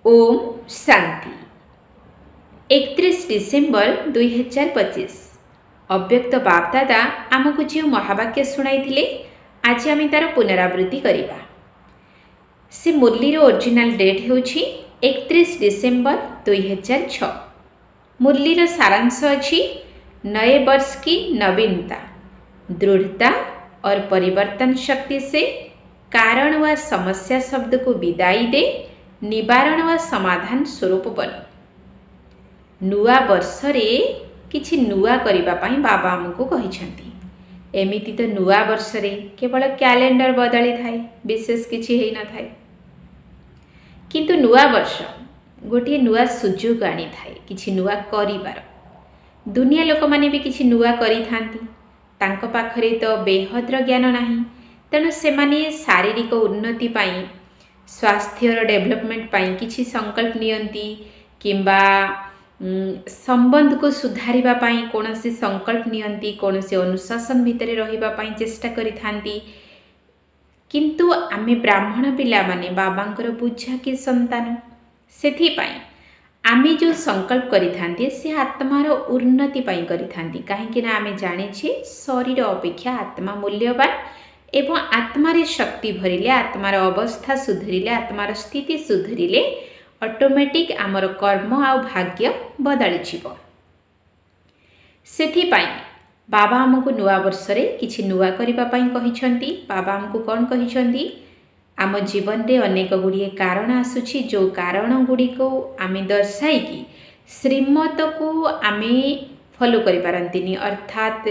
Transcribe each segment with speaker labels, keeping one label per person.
Speaker 1: Om Shanti 31 December 2025 अव्यक्त बापदादा आमको जो महावाक्य शुणाई आज आम तार पुनरावृत्ति करवा। से मुरलीर ओरिजिनल डेट होछि 31 डिसेम्बर 2006। मुरलीर सारांश अच्छी नए वर्ष की नवीनता, दृढ़ता और परिवर्तन शक्ति से कारण व समस्या शब्द को विदाई दे निवारण व समाधान स्वरूप बन। नुआ वर्षरे किछि नुआ करिबा पई बाबा हमको कहिसंती। एमिति तो नुआ वर्षरे केवल कैलेंडर बदली थाए, विशेष किछि हेई न थाए, किंतु नुआ वर्ष गोटे नुआ सुजोग आनी थाए किछि नुआ करिबार। दुनिया लोक माने भी किछि नुआ करि थांती, तांको पाखरे तो बेहद्र ज्ञान नाही, तेणु सेमाने शारीरिक उन्नति पाई, स्वास्थ्यर डेवलपमेंट पाई किछि संकल्प नियंती किंबा संबंध को सुधारिबा पाई कोनोसी संकल्प नियंती, कोनोसी अनुशासन भितरे रहिबा पाई चेष्टा करि थांती। किंतु आमे ब्राह्मण पिला माने बाबांकर बुझा के संतान, सेथि पाई आमे जो संकल्प करि थांती से आत्मार उन्नति पाई करि थांती। काहेकि ना आमे जाने छे शरीर अपेक्षा आत्मा मूल्यवान एवं आत्मार शक्ति भरिले, आत्मार अवस्था सुधरिले, आत्मार स्थिति सुधरिले ऑटोमेटिक आमर कर्म आ भाग्य बदली जीव। सेथि पाई बाबा हमको नुआ वर्षरे किछि नुआ करिबा पाई कहिसंती। बाबा हमको कोन कहिसंती, आम जीवन रे अनेक गुड़िए कारण आसुछि, जो कारण गुड़ी को आमे दर्शाई कि श्रीमत को आमे फॉलो करि पारंतिनी, अर्थात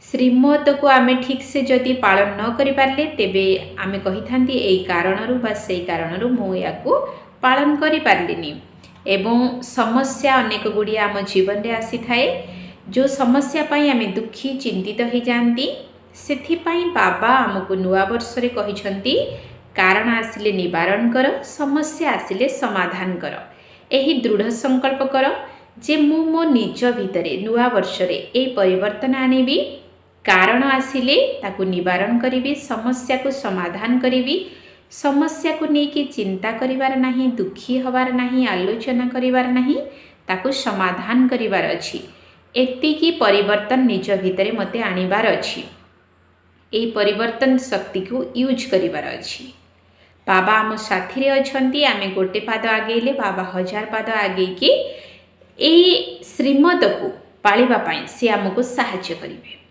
Speaker 1: श्रीमत को आमे ठीक से जदि पालन न करि पारले तेबे आमे कहि थांती एई कारणरू बा सेई कारणरू मो याकू पालन करि पारलिनी। एवं समस्या अनेक गुड़िए आम जीवन रे आसी थाए, जो समस्या पाई आमे दुखी चिंतित हो जाती। सेथि पाई बाबा हमको नुआ वर्षरे कहिसंती कारण आसिले निवारण कर, समस्या आसिले समाधान कर। एही दृढ़ संकल्प कर जे मु मो निज भितरे नुआ वर्षरे ए परिवर्तन आनिबी, कारण आसिले ताकू निवारण करिबी, समस्या को समाधान करिबी। समस्या को लेकिन चिंता करिवार नहीं, दुखी हबार नहीं, आलोचना करिवार नहीं, ताकू समाधान करिवार अछि। एतिकी परिवर्तन निज भितरे मते आनिबार अछि। ए परिवर्तन शक्ति को यूज करिवार अछि। बाबा आम साथी रे अछंती, आमे गोटे पाद आगेले बाबा 1000 पाद आगे के ए श्रीमत को पालिबा पाई से हमको सहायता करिवे।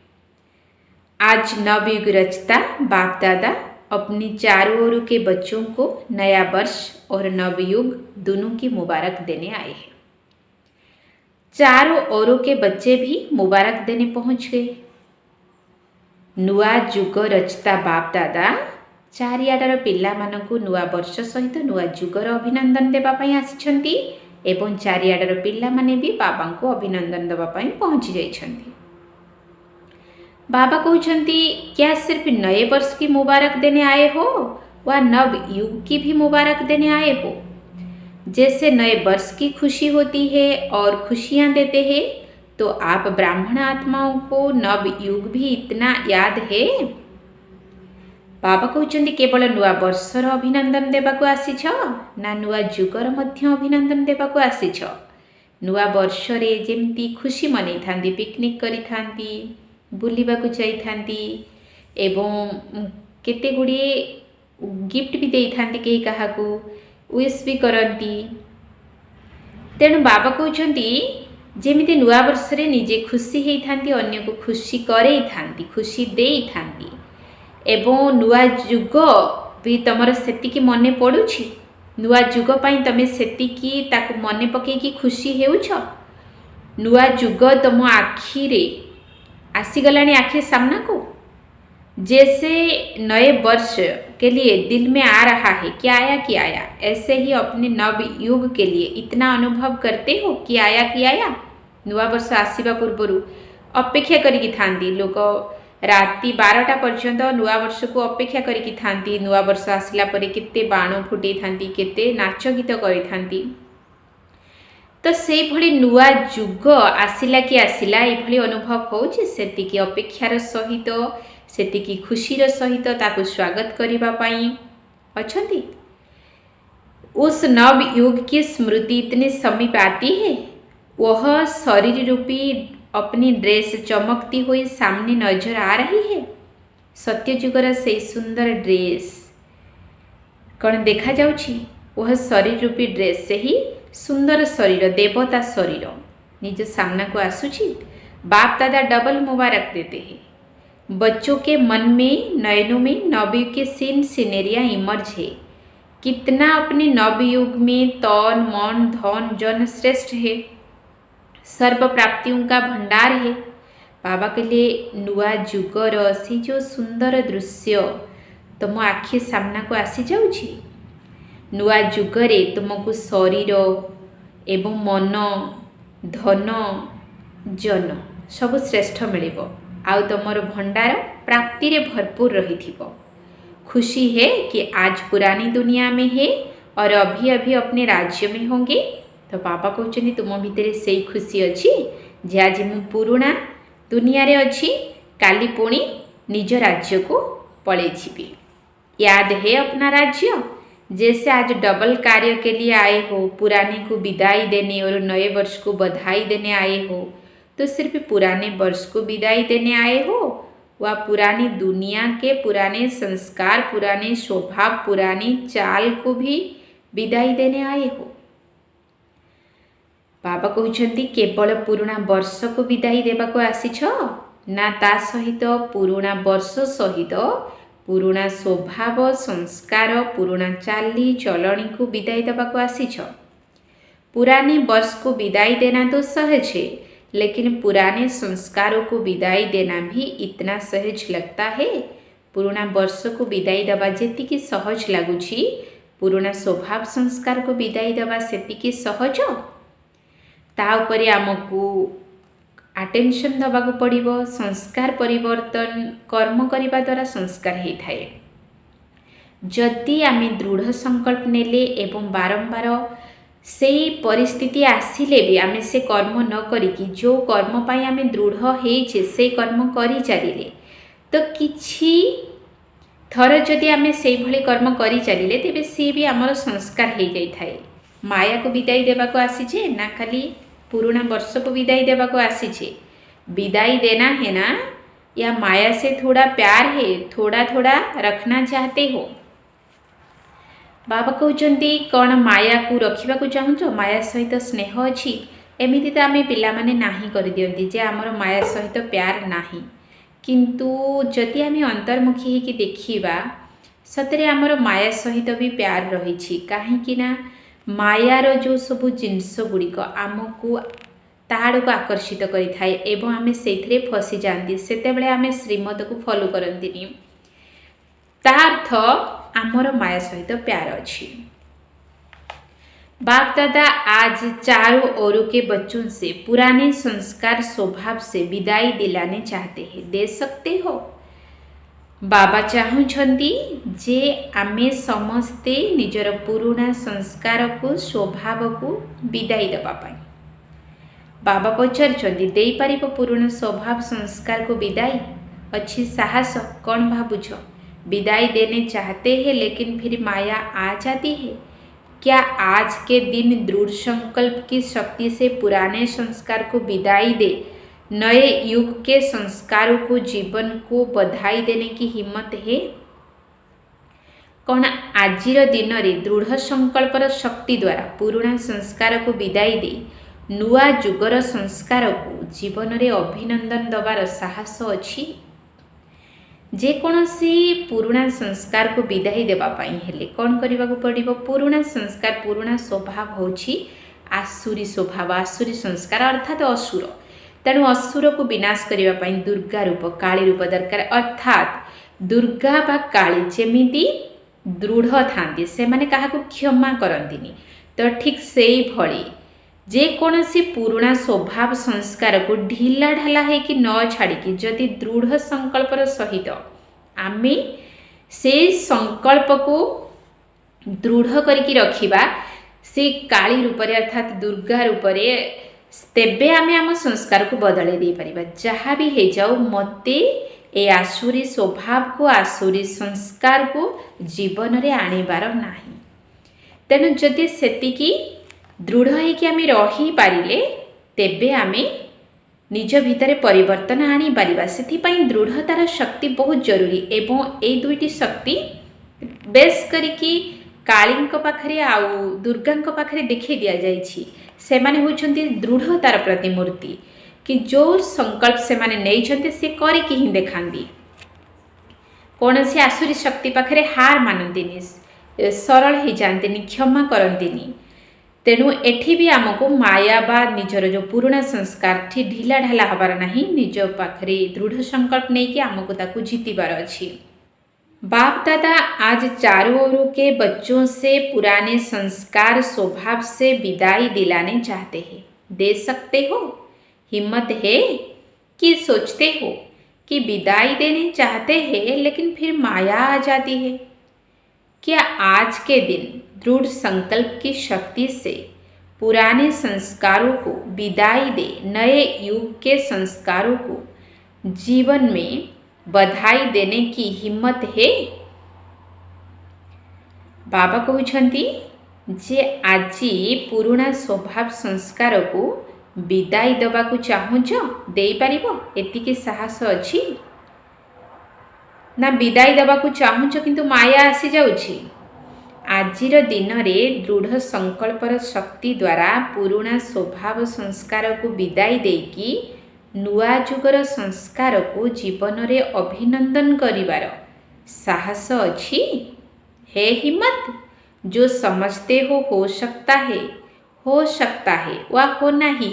Speaker 1: आज नवयुग रचता बाप दादा अपनी चारों ओर के बच्चों को नया वर्ष और नवयुग दोनों की मुबारक देने आए हैं। चारों ओरों के बच्चे भी मुबारक देने पहुंच गए। नुआ जुग रचता बाप दादा चारिआडर पिला मानकु नुआ वर्ष सहित नुआ जुगर अभिनंदन देबा पई आसिछंती एवं चारिआडर पिला माने भी बाबा को अभिनंदन देबा पई पहुंची जाइछंती। बाबा कहते क्या सिर्फ नए वर्ष की मुबारक देने आए हो व नव युग की भी मुबारक देने आए हो? जैसे नए वर्ष की खुशी होती है और खुशियां देते हैं, तो आप ब्राह्मण आत्माओं को नव युग भी इतना याद है? बाबा कहते केवल नुआ वर्षर अभिनंदन देवाक आसीछ ना नुआ जुगर मध्य अभिनंदन देवाक आसीछ? नुआ वर्षरे जेमती खुशी मनै थांती, पिकनिक करि थांती, बुलिबाकु जाई थांती एवं केते गुड़िए गिफ्ट भी देई थांती, केही काहाकू विश भी करती। तेणु बाबा कहते जेमिति नुआ वर्षरे निजे खुशी हेई थांती, अन्य को खुशी करई थांती, खुशी देई थांती एवं नुआ जुग भी तमर सेतिकी मने पड़ुछि। नुआ जुग पाई तमे सेतिकी ताकू मने पकेकी खुशी हेउछ। नुआ जुग तम आखि रे आसीगलानी, आखिर सामना को। जैसे नए वर्ष के लिए दिल में आ रहा है कि आया कि आया, ऐसे ही अपने नव युग के लिए इतना अनुभव करते हो कि आया कि आया। नुआ वर्ष आसीबा पूर्वरु अपेक्षा करिकी थांती लोक, राति 12टा पर्यंत नुआ वर्ष को अपेक्षा करिकी थांती। नुआ वर्ष आसिला परे केते बाण फुटै थांती, केते नाच गीत करि थांती। तो से भली नुआ जुग आसिला कि आसिला ये अनुभव होउछि, सेतिकी अपेक्षार सहित सेतिकी खुशीर सहित ताकू स्वागत करिबा पाई अछंती। उस नव युग की स्मृति इतनी समीप आती है, वह शरीर रूपी अपनी ड्रेस चमकती हुई सामने नजर आ रही है। सत्यजुगर से सुंदर ड्रेस कौन देखा जाउछि? वह शरीर रूपी ड्रेस से ही सुंदर शरीर, देवता शरीर निज सामना को आसुछि। बाप दादा डबल मुबारक देते हैं। बच्चों के मन में, नयनों में नवयुग के सीन सीनेरियाँ इमर्ज है। कितना अपने नवयुग में तन मन धन जन श्रेष्ठ है, सर्व प्राप्तियों का भंडार है। बाबा कहले नुआ जुगर से जो सुंदर दृश्य तुम आखि सामना को आसी जाउछि। नुआ जुगरे तुमको शरीर एवं मन धन जन सब श्रेष्ठ मिलिबो, आउ तुमर भंडार प्राप्ति रे भरपूर रहिथिबो। खुशी है कि आज पुरानी दुनिया में है और अभी अभी अपने राज्य में होंगे। तो बाबा कहते तुम भितर से खुशी अच्छी जे आज मु पुराना दुनिया रे अच्छी, काली पुणी निज राज्य को पलि जीवी। याद है अपना राज्य? जैसे आज डबल कार्य के लिए आए हो, पुराने को विदाई देने और नए वर्ष को बधाई देने आए हो, तो सिर्फ पुराने वर्ष को विदाई देने आए हो, वह पुरानी दुनिया के पुराने संस्कार, पुराने स्वभाव, पुरानी चाल को भी विदाई देने आए हो। बाबा कहते केवल पुराना वर्ष को विदाई देवा को आसीछ ना, ता सहित पुराना वर्ष सहित पुराना स्वभाव संस्कार, पुराना चाली चलणी को विदाई देवा को आसीछ। पुराने वर्ष को विदाई देना तो सहज है, लेकिन पुराने संस्कारों को विदाई देना भी इतना सहज लगता है। पुराना वर्ष को विदाई देवा जेतिकी सहज लगुछि, पुराना स्वभाव संस्कार को विदाई देवा सेतिकी सहज। ता उपरे आमको अटेंशन दबाक पड़िबो। संस्कार परिवर्तन कर्म करने द्वारा संस्कार होता है। जदि आमे दृढ़ संकल्प नेले एवं बारंबार से परिस्थिति आसिले भी आमे से कर्म न करिकी जो कर्म पाई आमे दृढ़ होइछे से कर्म करी चलिले, तो किछि थर जदि आमे से भली कर्म करी चलिले तेबे से भी आमर संस्कार हो जाई थाए। माया को विदाई देवा को आसीछे ना खाली पुराना वर्ष को विदाई देवा को आसीछे? विदाई देना है ना, या माया से थोड़ा प्यार है, थोड़ा थोड़ा रखना चाहते हो? बाबा कहते कौन माया को रखा चाहूच? माया सहित स्नेह अच्छी? एमती तो आम पिलाने नाही कर दियंती जे आमर माया सहित प्यार नाही, किंतु जदि आम अंतर्मुखी होकि देखिबा सतरे आमर माया सहित भी प्यार रही। कहीं मायार जो सबू जिनस गुड़िक आमको ताड़ को आकर्षित करें एवं आम से फसी जाती, सेतेबेले आम श्रीमत को फॉलो करती। तार्थ आमर माया सहित प्यार अच्छी। बाप दादा आज चारों ओर के बच्चों से पुराने संस्कार स्वभाव से विदाई दिलाने चाहते हैं। दे सकते हो? बाबा चाहूँगी जे आमे समस्ते निजर पुराना संस्कार को स्वभाव को विदाई देवाई। बाबा पचार दे पार पुराना स्वभाव संस्कार को विदाई? अच्छी साहस कौन भावुछ? विदाई देने चाहते हैं लेकिन फिर माया आ जाती है। क्या आज के दिन दृढ़ संकल्प की शक्ति से पुराने संस्कार को विदाई दे नए युग के संस्कारों को जीवन को बधाई देने की हिम्मत है? कौन आजिर दिन रे दृढ़ संकल्पर शक्ति द्वारा पुराना संस्कार को विदाई दे नुआ जुगर संस्कार को जीवन रे अभिनंदन दबार साहस अच्छी? जेकोसी पुराना संस्कार को विदाई देवाई हेले कौन करने को पड़ो? पुराना संस्कार पुराना स्वभाव होछि आसुरी स्वभाव, आसुरी संस्कार अर्थात असुर। तेणु असुर को विनाश करने दुर्गा रूप काली रूप दरकार। अर्थात दुर्गा बा काली जेमिति दृढ़ थांती से माने काहाको क्षमा करंतिनी, तो ठीक से ही भली जेकोसी पुराना स्वभाव संस्कार को ढिला ढाला है कि न छाड़ी जदि दृढ़ संकल्पर सहित आमे से संकल्प को दृढ़ करके रखिबा से काली रूपरे अर्थात दुर्गा रूपरे, तेबे आमे आम संस्कार को बदले दे परिबा। जहाँ भी हे जाओ मते ए आसुरी स्वभाव को आसुरी संस्कार को जीवन रे आनिबार नाही। तेणु जदि सेतिकी दृढ़ होइकि आमे रही पारिले तेबे आमे निज भितर परिवर्तन आनी पारिबा। सेथिपाई दृढ़तार शक्ति बहुत जरूरी एवं ए दुईटी शक्ति बेस करिकी कालींक पाखरे आउ दुर्गांक पाखरे देखै दिया जाइछि। सेमाने होउछन्ति दृढ़तार प्रतिमूर्ति कि जो संकल्प सेमाने नेइछन्ति से करिकी ही देखांदी। कौनसी आसुरी शक्ति पाखरे हार मानंतिनी, सरल ही जानतिनी, क्षमा करंतिनी। तेणु एठी भी आमको माया बा निजर जो पुराना संस्कार थी ढिला ढाला हबार नहीं, निज पाखरे दृढ़ संकल्प नहीं कि आमको ताकू जीतिबार अछि। बाप दादा आज चारों ओर के बच्चों से पुराने संस्कार स्वभाव से विदाई दिलाने चाहते हैं। दे सकते हो? हिम्मत है कि सोचते हो कि विदाई देने चाहते हैं लेकिन फिर माया आ जाती है? क्या आज के दिन दृढ़ संकल्प की शक्ति से पुराने संस्कारों को विदाई दे नए युग के संस्कारों को जीवन में बधाई देने की हिम्मत है? बाबा कहउछंती जे आजी पुराना स्वभाव संस्कार को विदाई दबा को चाहुछ दे पारिबो? एतिके साहस अछि ना विदाई दबा को चाहुछ किंतु माया आसी जाउछि? आजिर दिन रे दृढ़ संकल्पर शक्ति द्वारा पुराना स्वभाव संस्कार को विदाई देकी नुआ जुगर संस्कार को जीवन रे अभिनंदन करिवार साहस अछि? है हिम्मत? जो समझते हो सकता है वा होना ही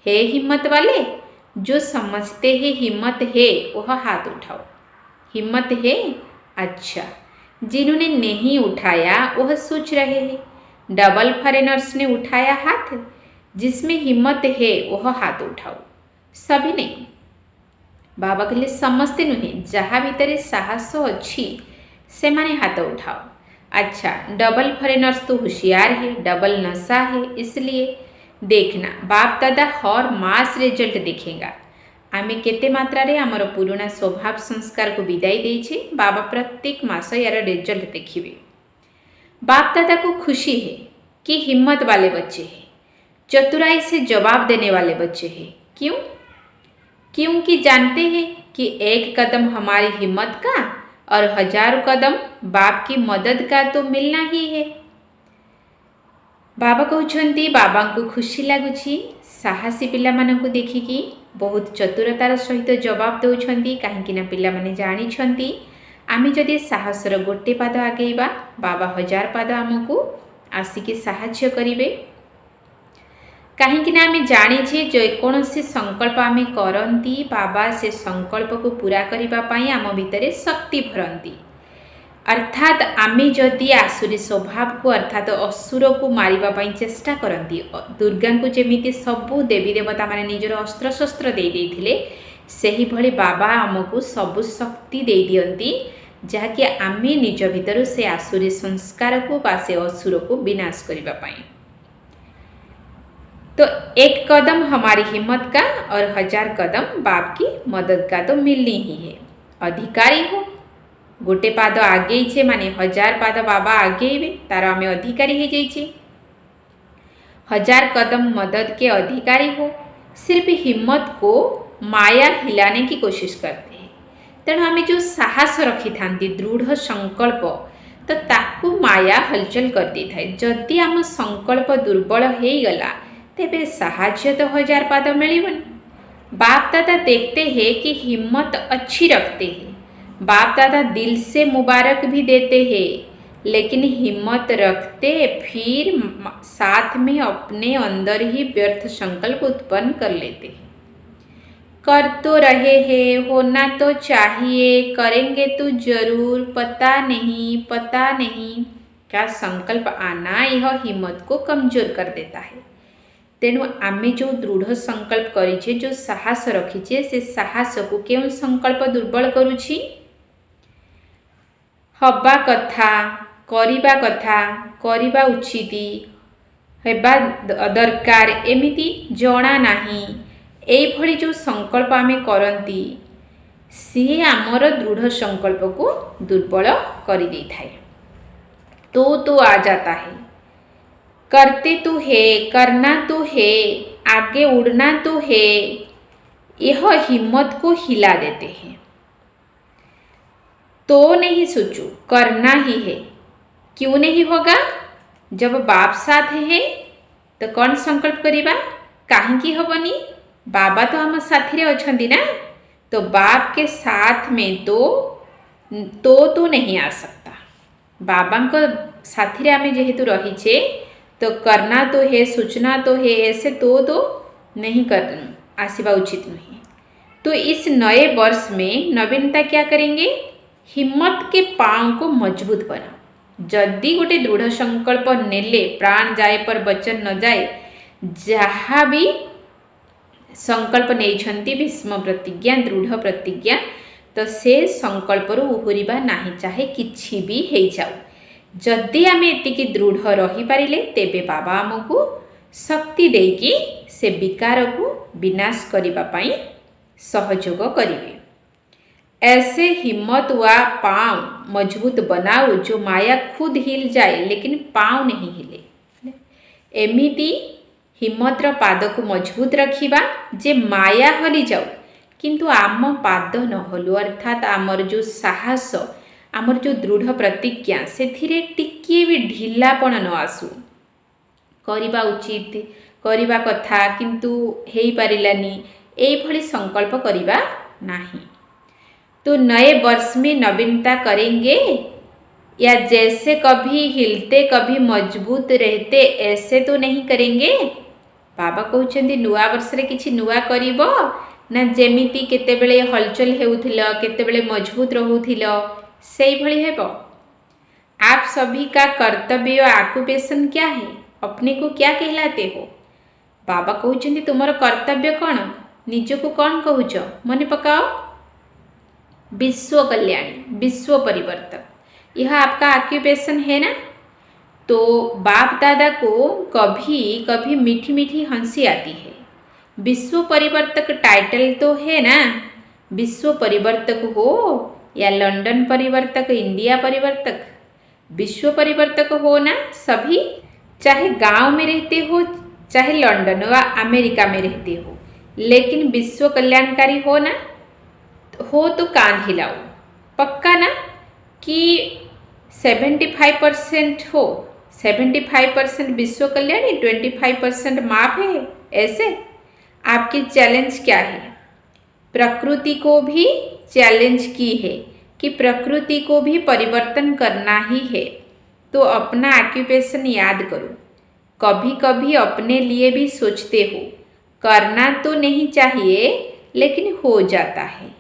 Speaker 1: है हिम्मत वाले? जो समझते हैं हिम्मत है वह हाथ उठाओ। हिम्मत है? अच्छा, जिन्होंने नहीं उठाया वह सोच रहे हैं। डबल फॉरेनर्स ने उठाया हाथ, जिसमें हिम्मत है वह हाथ उठाओ। सभी नहीं, बाबा कहले समस्ते नुहे, जहाँ भीतर साहस अच्छी से माने हाथ उठाओ। अच्छा, डबल फॉरेनर्स तो होशियार है, डबल नशा है, इसलिए देखना बाप दादा हर मास रिजल्ट देखेगा। आमे केते मात्रा रे आमर पुराना स्वभाव संस्कार को विदाई देइछे, बाबा प्रत्येक मास यार रिजल्ट देखिबे। बाप दादा को खुशी है कि हिम्मत वाले बच्चे हैं, चतुराई से जवाब देने वाले बच्चे हैं। क्यों? क्योंकि जानते हैं कि एक कदम हमारी हिम्मत का और हजारों कदम बाप की मदद का तो मिलना ही है। बाबा कहउछंती बाबा को खुशी लगुछि साहसी पिला मानकु देखिकी बहुत चतुरतार सहित जवाब दउछंती, काहेकि ना पिला माने जानी छंती आमे जदि साहसर गोटे पाद आगेबा बाबा हजार पाद आमको आसिकी साहाय्य करिवे। कहीं आमे जानी जेकोसी संकल्प आमे करती बाबा से संकल्प को पूरा करने पाई आम भितर शक्ति भरती। अर्थात आमे जदि आसुरी स्वभाव को अर्थात असुर को मारिबा चेष्टा करती, दुर्गा को जमी सबू देवी देवता माने निजर अस्त्र शस्त्र दे देथिले सेही भली बाबा आमको सबु शक्ति दे दियंती, जहाँकि आमे निज भितर से आसुरी संस्कार को बा से असुर को विनाश करने पाई। तो एक कदम हमारी हिम्मत का और हजार कदम बाप की मदद का तो मिलनी ही है। अधिकारी हो, गोटे पाद आगे छे माने हजार पाद बाबा आगे तार आमे अधिकारी हो जाइए। हजार कदम मदद के अधिकारी हो, सिर्फ हिम्मत को माया हिलाने की कोशिश करते हैं। तेणु आमे जो साहस रखी था दृढ़ संकल्प तो ताकू माया हलचल कर दी थाए। जदि आम संकल्प दुर्बल हो गला तेबे साहाय्य तो हजार पाद मिलबनी। बाप दादा देखते हैं कि हिम्मत अच्छी रखते हैं, बाप दादा दिल से मुबारक भी देते हैं, लेकिन हिम्मत रखते फिर साथ में अपने अंदर ही व्यर्थ संकल्प उत्पन्न कर लेते हैं। कर तो रहे हैं, होना तो चाहिए, करेंगे तो जरूर, पता नहीं क्या संकल्प आना यह हिम्मत को कमजोर कर देता है। तेणु आमे जो दृढ़ संकल्प करिछे, जो साहस रखीचे, से साहस को केउं संकल्प दुर्बल करुछि? हबा कथा, करिबा उचित, हेबा दरकार एमिति जणा नाही, एई भली जो संकल्प आमे करंती सी आमर दृढ़ संकल्प को दुर्बल करि देइथाय। तो आ जाता है, करते तो है, करना तो है, आगे उड़ना तो है, यह हिम्मत को हिला देते हैं। तो नहीं सोचो, करना ही है। क्यों नहीं होगा? जब बाप साथ है तो कौन संकल्प करिबा? कहीं हबनी? बाबा तो हम साथी रे अछंती ना, तो बाप के साथ में तो नहीं आ सकता। बाबा को साथी रे आमे जेहेतु रहीचे तो करना तो है, सूचना तो है, ऐसे तो नहीं कर आसिबा उचित नहीं। तो इस नए वर्ष में नवीनता क्या करेंगे? हिम्मत के पाँव को मजबूत बना। जदि गोटे दृढ़ संकल्प नेले, प्राण जाए पर वचन न जाए, जहाँ भी संकल्प नहीं भीष्म प्रतिज्ञा, दृढ़ प्रतिज्ञा, तो से संकल्प उहुरिबा नहीं, चाहे किछि भी हो जाऊ। जदि आमे एतिकी दृढ़ रही पारिले, तेबे बाबा आमको शक्ति देकी से विकार को विनाश करिबा पाई सहयोग करिवे। ऐसे हिम्मत व पाँव मजबूत बनाओ जो माया खुद हिल जाए लेकिन पाँव नहीं हिले। एमिति हिम्मतर पाद को मजबूत रखिबा जे माया हली जाऊ किंतु आम पाद न हलु, अर्थात आमर जो साहस, आमर जो दृढ़ प्रतिज्ञा से टिकिए भी ढिलापण न आसू। करिबा उचित, करिबा कथा किंतु हेई पारिलानी, एई भली संकल्प करिबा नाही। तो नए वर्ष में नवीनता करेंगे या जैसे कभी हिलते कभी मजबूत रहते ऐसे तो नहीं करेंगे? बाबा कहउछंती नुआ वर्ष रे किछि नुआ करिबो ना, जेमिति केतेबेले हलचल हेउथिलो, केतेबेले मजबूत रहउथिलो, सेई भली हेबो। आप सभी का कर्तव्य ऑक्युपेशन क्या है? अपने को क्या कहलाते हो? बाबा कहउछंती तुमर कर्तव्य कौन? निजको कौन कहउछ? मने पकाओ। विश्व कल्याणी, विश्व परिवर्तक, यह आपका ऑक्युपेशन है ना। तो बाप दादा को कभी कभी मीठी मीठी हंसी आती है। विश्व परिवर्तक टाइटल तो है ना, विश्व परिवर्तक हो या लंदन परिवर्तक, इंडिया परिवर्तक, विश्व परिवर्तक हो ना सभी, चाहे गांव में रहते हो चाहे लंदन व अमेरिका में रहते हो, लेकिन विश्व कल्याणकारी हो ना। हो तो कान हिलाओ, पक्का ना कि 75% हो, 75% विश्व कल्याणी, 25% माप है। ऐसे आपकी चैलेंज क्या है? प्रकृति को भी चैलेंज की है कि प्रकृति को भी परिवर्तन करना ही है। तो अपना ऑक्युपेशन याद करो। कभी कभी अपने लिए भी सोचते हो, करना तो नहीं चाहिए लेकिन हो जाता है।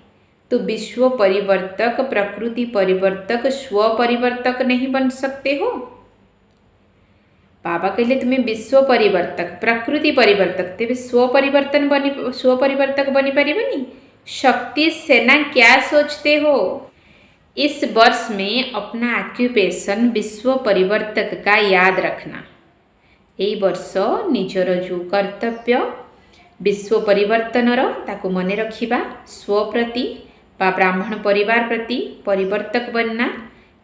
Speaker 1: तो विश्व परिवर्तक, प्रकृति परिवर्तक, स्व परिवर्तक नहीं बन सकते हो? बाबा कहले तुम्हें विश्व परिवर्तक, प्रकृति परिवर्तक, तेरे स्व परिवर्तक बनी पारिबनी। शक्ति सेना क्या सोचते हो? इस वर्ष में अपना ऑक्युपेशन विश्व परिवर्तक का याद रखना। यही वर्ष निजर जो कर्तव्य विश्व परिवर्तनर ताको मने रखिबा, स्व प्रति बा ब्राह्मण परिवार प्रति परिवर्तक बनना,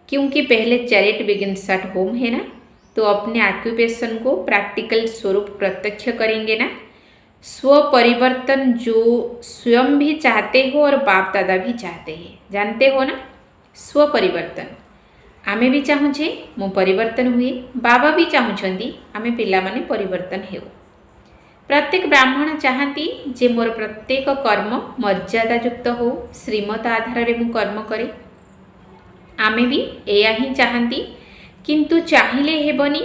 Speaker 1: क्योंकि पहले चैरिटी बिगिन्स एट होम है ना। तो अपने ऑक्युपेशन को प्रैक्टिकल स्वरूप प्रत्यक्ष करेंगे ना। स्व परिवर्तन जो स्वयं भी चाहते हो और बाप दादा भी चाहते हैं, जानते हो ना। स्व परिवर्तन आमे भी चाहूचे मो परिवर्तन हुए, बाबा भी चाहूँगी आमे पिला माने परिवर्तन हेउ। प्रत्येक ब्राह्मण चाहती जे मोर प्रत्येक कर्म मर्यादायुक्त हो, श्रीमत आधार रे मु कर्म करे। आमे भी एया ही चाहती, किंतु चाहिए हेबनी,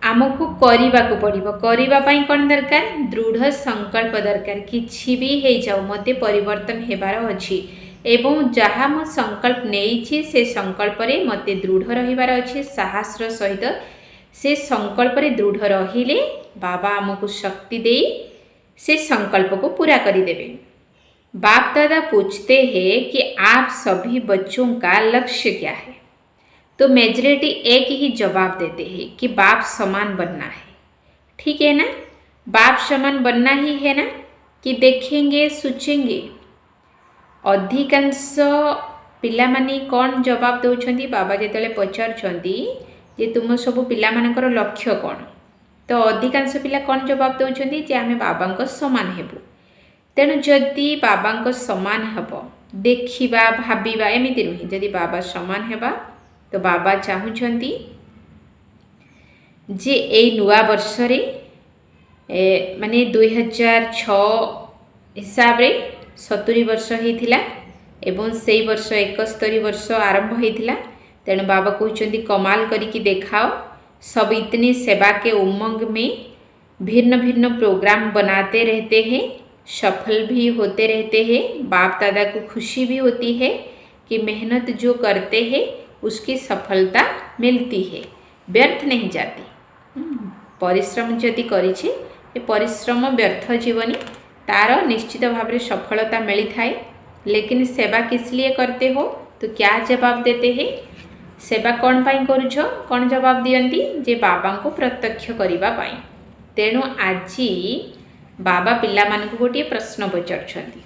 Speaker 1: आमको करने पड़ो। करने कौन दरकार? दृढ़ संकल्प दरकार। किछि भी हो जाओ मते परिवर्तन हेबार अछि एवं जहाँ मो संकल्प नहीं से संकल्प रे मते दृढ़ रहिबार अछि। साहस सहित से संकल्प रे दृढ़ रहिले बाबा आमको शक्ति दे से संकल्प को पूरा कर देवे। बाप दादा पूछते हैं कि आप सभी बच्चों का लक्ष्य क्या है? तो मेजॉरिटी एक ही जवाब देते हैं कि बाप समान बनना है। ठीक है ना, बाप समान बनना ही है ना, कि देखेंगे सोचेंगे। अधिकांश पिला माने कौन जवाब दौरान बाबा जिते पचार जे तुम सब पिला मानकर लक्ष्य कौन, तो अधिकांश पिला कौन जवाब दौरान जे आम बाबा समान हेबु। तेणु जदि बाबा समान हेब देखा भाविबा एमती नुहे, जदि बाबा समान हेबा तो बाबा चाहूँगी जे यही नुआ वर्ष रे माने 2006 हिसाब रे 70 वर्ष होता एवं से वर्ष 71 वर्ष आरंभ होता। तेणु बाबा कहते कमाल करके देखाओ, सब इतनी सेवा के उमंग में भिन्न भिन्न प्रोग्राम बनाते रहते हैं, सफल भी होते रहते हैं। बाप दादा को खुशी भी होती है कि मेहनत जो करते हैं उसकी सफलता मिलती है, व्यर्थ नहीं जाती। परिश्रम जदि करिछे ए परिश्रम व्यर्थ जीवनी, तार निश्चित भाव में सफलता मिली थाए। लेकिन सेवा किस लिए करते हो तो क्या जवाब देते हैं? सेवा कौन पाई करुछ? कौन जवाब दियंती जे बाबा को प्रत्यक्ष करबा पाई। तेणु आजी बाबा पिला मान को गोटे प्रश्न पचारुछंती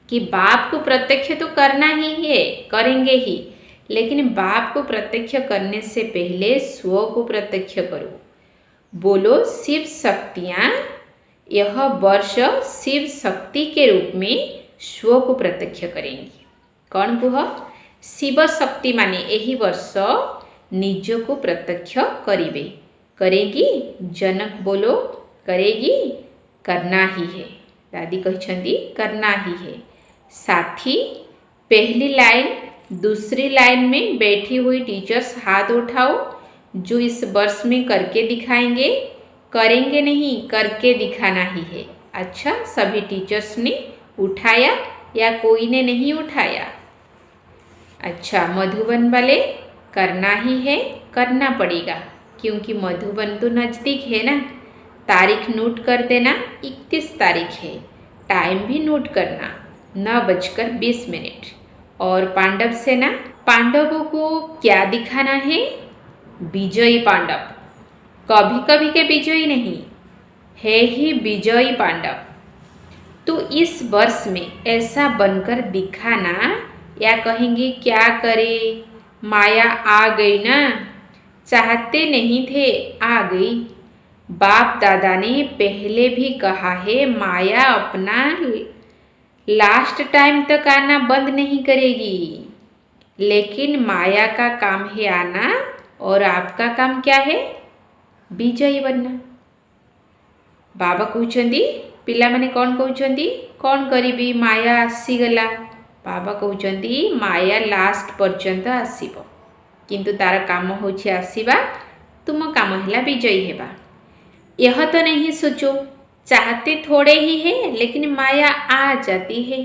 Speaker 1: कि बाप को प्रत्यक्ष तो करना ही है, करेंगे ही, लेकिन बाप को प्रत्यक्ष करने से पहले स्व को प्रत्यक्ष करो। बोलो शिव शक्तियाँ यह वर्ष शिव शक्ति के रूप में स्व को प्रत्यक्ष करेंगी। कौन कुह? शिव शक्ति माने यही वर्ष निज को प्रत्यक्ष करेंगे। करेगी? जनक बोलो करेगी, करना ही है। दादी कहते करना ही है। साथी पहली लाइन दूसरी लाइन में बैठी हुई टीचर्स हाथ उठाओ जो इस वर्ष में करके दिखाएंगे। करेंगे नहीं, करके दिखाना ही है। अच्छा, सभी टीचर्स ने उठाया या कोई ने नहीं उठाया? अच्छा, मधुबन वाले करना ही है, करना पड़ेगा क्योंकि मधुबन तो नज़दीक है ना। तारीख नोट कर देना, 31 तारीख है। टाइम भी नोट करना, 9:20। और पांडव सेना, पांडवों को क्या दिखाना है? विजयी पांडव, कभी कभी के विजयी नहीं है ही विजयी पांडव। तो इस वर्ष में ऐसा बनकर दिखाना, या कहेंगे क्या करे, माया आ गई ना, चाहते नहीं थे आ गई। बाप दादा ने पहले भी कहा है माया अपना लास्ट टाइम तक आना बंद नहीं करेगी, लेकिन माया का काम है आना और आपका काम क्या है? विजयी बनना। बाबा कहते पिला माने कौन कहते कौन करी माया आसीगला। बाबा कहते माया लास्ट पर्यंत आसीबो, किंतु तार काम होछि आसीबा, तुम काम है विजयी हेबा। यह तो नहीं सोचो चाहते थोड़े ही है, लेकिन माया आ जाती है,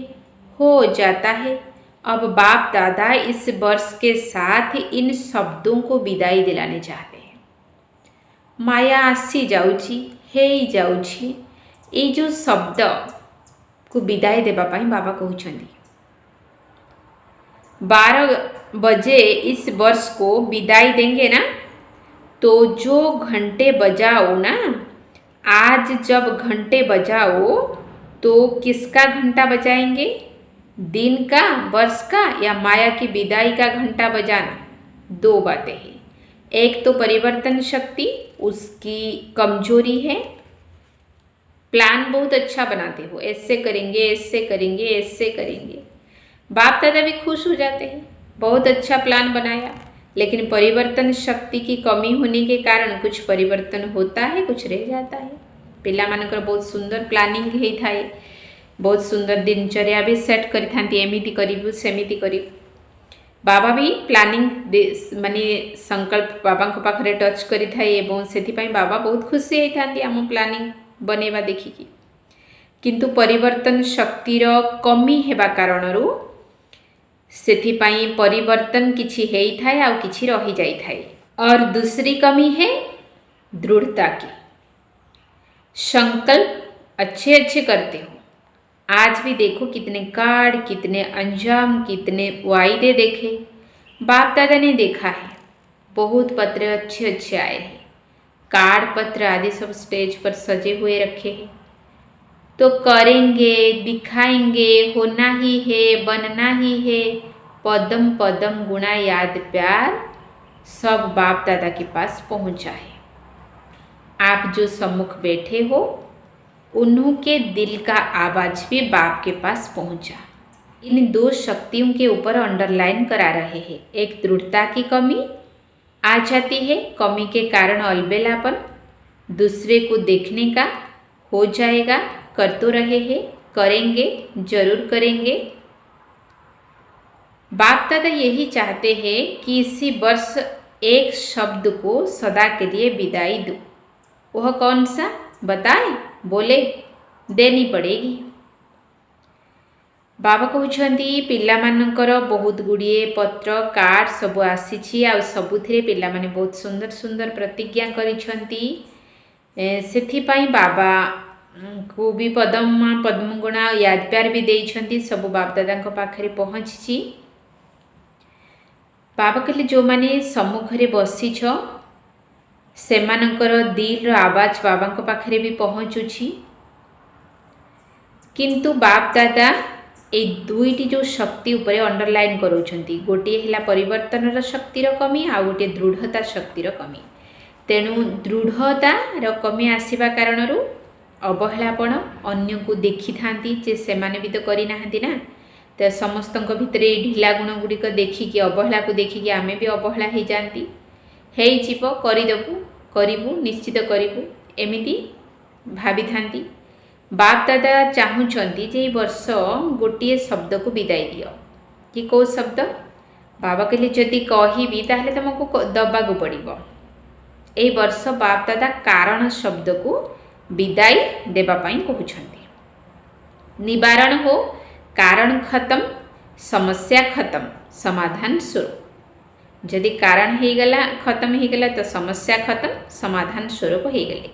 Speaker 1: हो जाता है। अब बाप दादा इस वर्ष के साथ इन शब्दों को विदाई दिलाने चाहते हैं। माया आसी जाउची, हे जाउची, ये जो शब्द को विदाई देबा पाई बाबा कहउछंदी। 12 बजे इस वर्ष को विदाई देंगे ना, तो जो घंटे बजाओ ना, आज जब घंटे बजाओ तो किसका घंटा बजाएंगे? दिन का, वर्ष का, या माया की विदाई का घंटा बजाना? दो बातें हैं। एक तो परिवर्तन शक्ति, उसकी कमजोरी है। प्लान बहुत अच्छा बनाते हो, ऐसे करेंगे ऐसे करेंगे ऐसे करेंगे, बाप दादा भी खुश हो जाते हैं, बहुत अच्छा प्लान बनाया। लेकिन परिवर्तन शक्ति की कमी होने के कारण कुछ परिवर्तन होता है, कुछ रह जाता है। पिला मानकर बहुत सुंदर प्लानिंग होई थाए, बहुत सुंदर दिनचर्या भी सेट करि थांती, एमिति करिबु सेमिति करिबु। बाबा भी प्लानिंग माने संकल्प बाबा को पाखरे टच करि थाए एवं सेथिपाई बाबा बहुत खुशी होई थांती आम प्लानिंग बनेवा देखिकी। किंतु परिवर्तन शक्तिर कमी हेबा कारणरू सेथिपाई परिवर्तन किछि हेई थाए आ किछि रही जाई थाए। और दूसरी कमी है दृढ़ता की। संकल्प अच्छे अच्छे करते हो, आज भी देखो कितने कार्ड, कितने अंजाम, कितने वायदे देखे, बाप दादा ने देखा है। बहुत पत्र अच्छे अच्छे आए हैं, कार्ड पत्र आदि सब स्टेज पर सजे हुए रखे हैं। तो करेंगे, दिखाएंगे, होना ही है, बनना ही है। पदम पदम गुणा याद प्यार सब बाप दादा के पास पहुंचा है। आप जो सम्मुख बैठे हो उन्हों के दिल का आवाज भी बाप के पास पहुंचा। इन दो शक्तियों के ऊपर अंडरलाइन करा रहे हैं। एक दृढ़ता की कमी आ जाती है, कमी के कारण अलबेलापन, दूसरे को देखने का हो जाएगा, कर तो रहे हैं, करेंगे, जरूर करेंगे। बाप दादा यही चाहते हैं कि इसी वर्ष एक शब्द को सदा के लिए विदाई दो। वह कौन सा बताए? बोले देनी पड़ेगी। बाबा कहते पिलामानंकर बहुत गुड़िए पत्र कार्ड सब आसी आ सबुथिरे पिलामाने बहुत सुंदर सुंदर प्रतिज्ञा करिसेंती। सेथिपाई बाबा को भी पद्मगुणा याद प्यार भी देइछंती। सब बाप दादा पाखरे पहुँची। बाबा कहले जो माने सम्मुखरे बसीछ सेमानंकर दिल आवाज बाबा पाखरे भी पहुँचुछि। किंतु बाप दादा ए दुईटी जो शक्ति उपरे अंडरलाइन करोछंती। गोटे हैला परिवर्तन शक्तिर कमी आ गोटे दृढ़ता शक्तिर कमी। तेणु दृढ़तार कमी आसवा कारणरू अवहेलापण अन्य को देखी थांती जे सेमाने भी तो करी नाहंती ना। तो समस्त भितरे ढिला गुण गुड़िक देखिकी अवहेला को देखिकी आमे भी अवहेला हो जाती। हेई जीव करदेबू करिबू निश्चित करिबू एमिति भावी थांती। बाप दादा चाहूँगी जे वर्ष गोटे शब्द को विदाई दियो। कि कौ शब्द? बाबा कहले जदि कहबी ताहले तुमको दबाकू पड़िबो। ए वर्ष बाप दादा कारण शब्द को विदाई देबा पई कहउछंती। निवारण हो, कारण खत्म, समस्या खत्म, समाधान शुरू। जदि कारण हो गला खत्म हो गला तो समस्या खत्म, समाधान स्वरूप हो गले।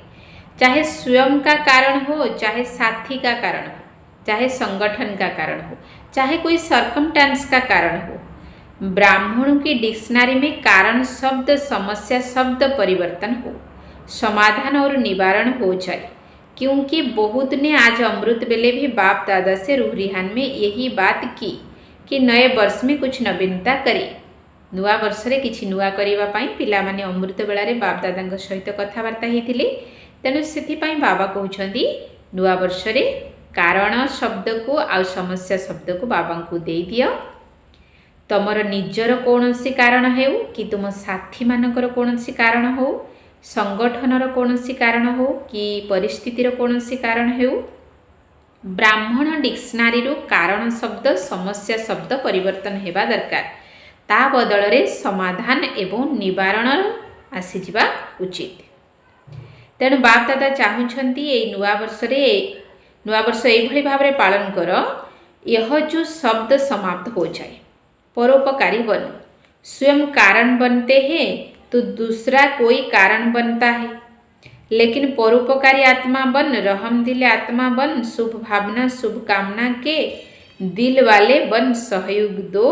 Speaker 1: चाहे स्वयं का कारण हो, चाहे साथी का कारण हो, चाहे संगठन का कारण हो, चाहे कोई सर्कमस्टेंस का कारण हो, ब्राह्मणों की डिक्शनरी में कारण शब्द समस्या शब्द परिवर्तन हो, समाधान और निवारण हो जाए। क्योंकि बहुत ने आज अमृत बेले भी बाप दादा से रूहरिहान में यही बात की कि नए वर्ष में कुछ नवीनता करे। नुआ वर्ष रे किछि नुआ करिबा पई पिला माने अमृत बेला रे बाप दादा सहित कथबार्ता हेतिले। तेणु से बाबा कहते नुआ वर्ष रे कारण शब्द को आ समस्या शब्द को बाबा को दे दियो। तुमर निजर कौन सी कारण हो कि तुम साथी मानकर कौन सी कारण हो, संगठनर कौन सी कारण हो कि परिस्थितिर कौन सी कारण हो, ब्राह्मण डिक्शनरी रो कारण शब्द समस्या शब्द परिवर्तन हेबा दरकार। ता बदल रे समाधान एवं निवारण आसीजिबा उचित। तेणु बाप दादा चाहूँगी ये नुआ वर्ष ये भाव में पालन कर। यह जो शब्द समाप्त हो जाए, परोपकारी बनो। स्वयं कारण बनते हैं तो दूसरा कोई कारण बनता है, लेकिन परोपकारी आत्मा बन, रहम दिल आत्मा बन, शुभ भावना शुभ कामना के दिल वाले बन, सहयोग दो,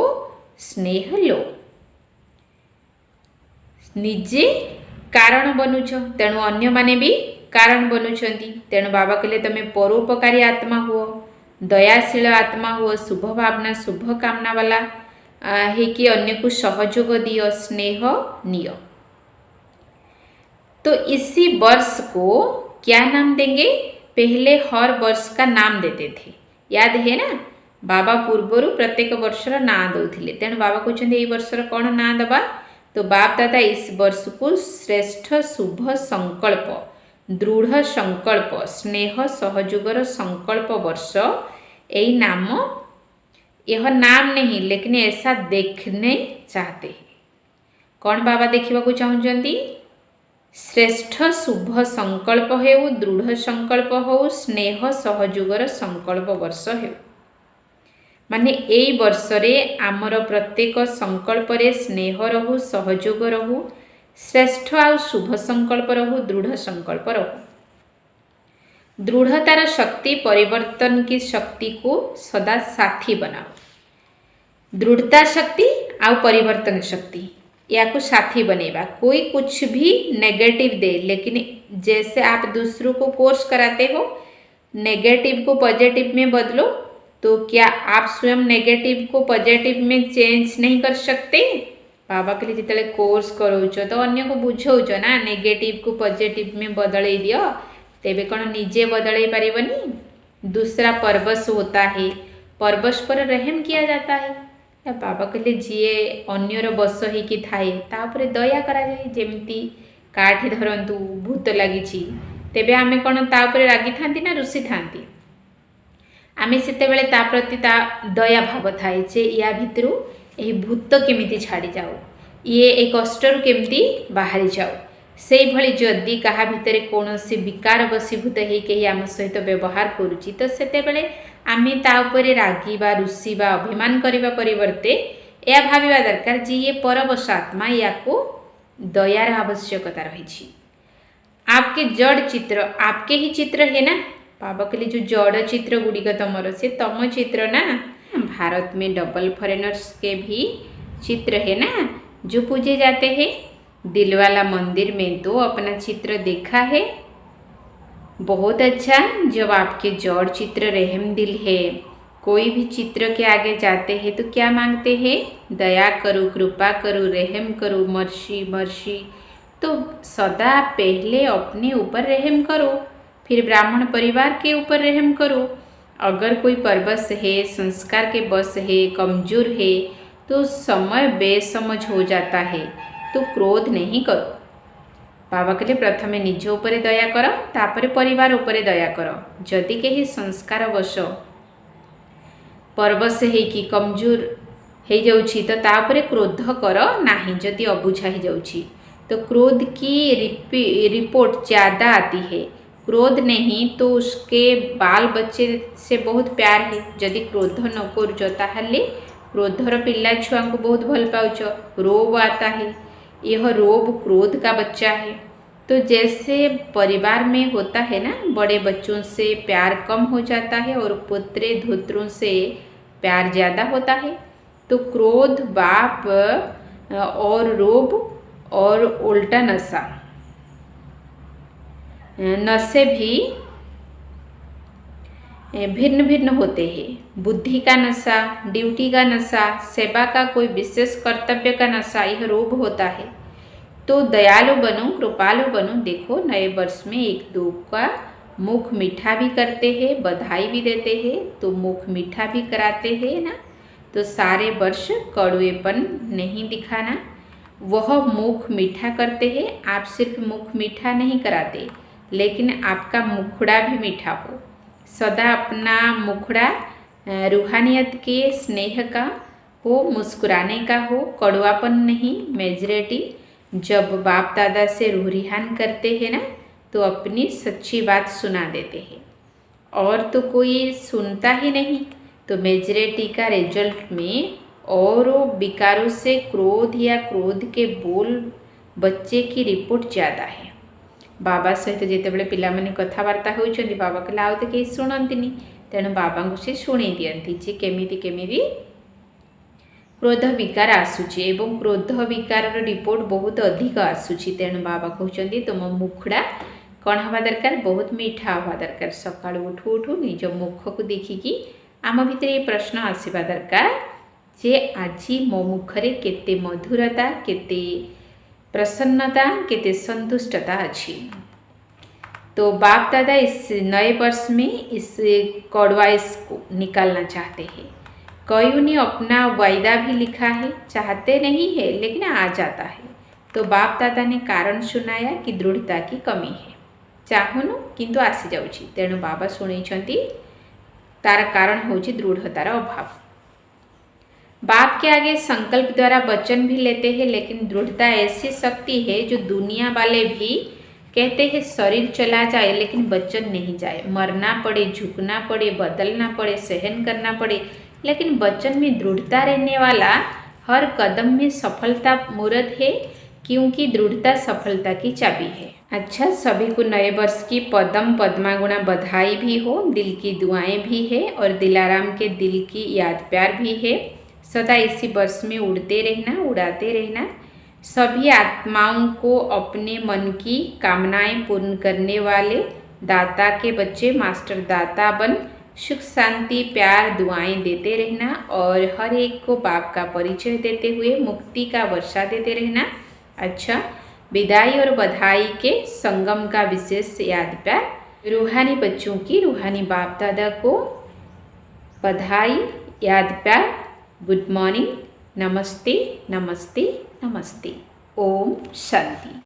Speaker 1: स्नेह लो। निजे कारण बनुछ, तेणु अन्य माने भी कारण बनुछंती। तेणु बाबा कहले तमे परोपकारी आत्मा हुओ, दयाशील आत्मा हुओ, शुभ भावना शुभ कामना वाला है कि अन्य को सहयोग दियो, स्नेह नियो। तो इसी वर्ष को क्या नाम देंगे? पहले हर वर्ष का नाम देते थे, याद है ना? बाबा पूर्वर प्रत्येक वर्षर ना दौथिले। तेणु बाबा कहते ये वर्षर कौन ना दबा? तो बाप दादा इस वर्ष को श्रेष्ठ शुभ संकल्प, दृढ़ संकल्प, स्नेह सहयोगर संकल्प वर्ष यही नाम, यह नाम नहीं लेकिन ऐसा देखने चाहते हैं। कौन बाबा देखा चाहते? श्रेष्ठ शुभ संकल्प हो, दृढ़ संकल्प हो, स्नेह सहयोगर संकल्प वर्ष हो। माने यही वर्ष रे आमर प्रत्येक संकल्प रे स्नेह रहू, सहयोग रहू, श्रेष्ठ आ शुभ संकल्प रहू, दृढ़ संकल्प रहू। दृढ़तार शक्ति परिवर्तन की शक्ति को सदा साथी बनाओ। दृढ़ता शक्ति आ परिवर्तन शक्ति या को साथी बनेगा। कोई कुछ भी नेगेटिव दे, लेकिन जैसे आप दूसरों को कोर्स कराते हो नेगेटिव को पॉजिटिव में बदलो, तो क्या आप स्वयं नेगेटिव को पॉजिटिव में चेंज नहीं कर सकते? बाबा कहले जिते कोर्स करोच तो अन्य को बुझौच ना नेगेटिव को पॉजिटिव में बदल दियो तेबे कौन निजे बदल पारिबनी। दूसरा परवश होता है, परवश पर रहम किया जाता है। बाबा कहले जीए अन्यर बस होइकी थाए तापर दया करा जाए। जेमती काठी धरंतु भूत लागिछि तेबे आमे कौन ता उपरे रागी थांती ना रुसी थांती, आमे सेतेबेले ता प्रति ता दया भाव थाए जे या भितरु एही भूत केमिति छाड़ी जाओ, ये ए कष्टरु केमिति बाहरी जाओ। से भली जदि कहा भितरे कौनसी विकार बसीभूत हे कही आम सहित व्यवहार करुची तो सेतेबेले आमे ता उपरे रागिबा रुसीबा अभिमान करिबा परिवर्ते या भाविबा दरकार जे ये परवश आत्मा याको दयार आवश्यकता रही। आपके जड़ चित्र आपके ही चित्र है ना। बाबा कहले जो जड़ चित्र गुड़िक तमर से तम चित्र ना। भारत में डबल फॉरेनर्स के भी चित्र है ना जो पूजे जाते हैं। दिलवाला मंदिर में तो अपना चित्र देखा है। बहुत अच्छा, जब आपके जड़ चित्र रहम दिल है। कोई भी चित्र के आगे जाते हैं तो क्या मांगते हैं? दया करो, कृपा करो, रहम करो, मर्सी मर्सी। तो सदा पहले अपने ऊपर रहम करो, फिर ब्राह्मण परिवार के ऊपर रहम करो। अगर कोई परवश है, संस्कार के बस है, कमजोर है तो समय बेसमझ हो जाता है तो क्रोध नहीं करो। बाबा कहले प्रथमे निज उपरे दया कर, तापरे परिवार उपरे दया कर। जदि कहीं संस्कार वश परवश है कि कमजोर हो जाउछि तो तापरे क्रोध कर नाही। जदि अबुझा हो जाउछि तो क्रोध की रिपोर्ट ज़्यादा आती है। क्रोध नहीं तो उसके बाल बच्चे से बहुत प्यार है। जदि क्रोध न करुच ताहले क्रोधर पिला छुआ को बहुत भल पाउच। रोब आता है, यह रोब क्रोध का बच्चा है। तो जैसे परिवार में होता है ना, बड़े बच्चों से प्यार कम हो जाता है और पुत्रे धोत्रों से प्यार ज़्यादा होता है। तो क्रोध बाप और रोब और उल्टा नशे भी भिन्न भिन्न होते हैं। बुद्धि का नशा, ड्यूटी का नशा, सेवा का कोई विशेष कर्तव्य का नशा, यह रोग होता है। तो दयालु बनो, कृपालु बनो। देखो नए वर्ष में एक दो का मुख मीठा भी करते हैं, बधाई भी देते हैं, तो मुख मीठा भी कराते हैं ना। तो सारे वर्ष कड़वेपन नहीं दिखाना, वह मुख मीठा करते हैं। आप सिर्फ मुख मीठा नहीं कराते, लेकिन आपका मुखड़ा भी मीठा हो। सदा अपना मुखड़ा रूहानियत के स्नेह का हो, मुस्कुराने का हो, कड़वापन नहीं, मेजॉरिटी। जब बाप दादा से रूह रिहान करते हैं ना तो अपनी सच्ची बात सुना देते हैं और तो कोई सुनता ही नहीं। तो मेजॉरिटी का रिजल्ट में और विकारों से क्रोध या क्रोध के बोल बच्चे की रिपोर्ट ज़्यादा है। बाबा सहित जितेबाला पिलामाने कथबार्ता होउछन्ति बाबा कहले आउ तो कहीं शुणंतिनी, तेणु बाबा को से शुणी दियंती जे केमिति केमिति क्रोध विकार आसुची एवं क्रोध विकार रिपोर्ट बहुत अधिक आसुची। तेणु बाबा कहउछन्ति तुम मुखड़ा कौन हवा दरकार? बहुत मीठा हवा दरकार। सकाळ उठू उठू निज मुख को देखिकी आम भितर ये प्रश्न आसवा दरकार जे आजी मो मुखरे केते मधुरता, केते प्रसन्नता, केते संतुष्टता अच्छी। तो बाप दादा इस नए वर्ष में इस कड़वाइश को निकालना चाहते हैं। कईयों ने अपना वायदा भी लिखा है, चाहते नहीं है लेकिन आ जाता है। तो बाप दादा ने कारण सुनाया कि दृढ़ता की कमी है, चाहूनु किंतु आसी जाउछि। तेणु बाबा शुणैछन्ति तार कारण होछि दृढ़तार अभाव। बाप के आगे संकल्प द्वारा वचन भी लेते हैं, लेकिन दृढ़ता ऐसी शक्ति है जो दुनिया वाले भी कहते हैं शरीर चला जाए लेकिन वचन नहीं जाए। मरना पड़े, झुकना पड़े, बदलना पड़े, सहन करना पड़े, लेकिन वचन में दृढ़ता रहने वाला हर कदम में सफलता मूर्त है, क्योंकि दृढ़ता सफलता की चाबी है। अच्छा, सभी को नए वर्ष की पदम पद्मागुणा बधाई भी हो। दिल की दुआएं भी है और दिलाराम के दिल की याद प्यार भी है। सदा इसी वर्ष में उड़ते रहना, उड़ाते रहना। सभी आत्माओं को अपने मन की कामनाएं पूर्ण करने वाले दाता के बच्चे मास्टर दाता बन सुख शांति प्यार दुआएं देते रहना और हर एक को बाप का परिचय देते हुए मुक्ति का वर्षा देते रहना। अच्छा, विदाई और बधाई के संगम का विशेष याद प्यार। रूहानी बच्चों की रूहानी बाप दादा को बधाई, याद प्यार, गुड मॉर्निंग, नमस्ते नमस्ते नमस्ते। ओम शांति।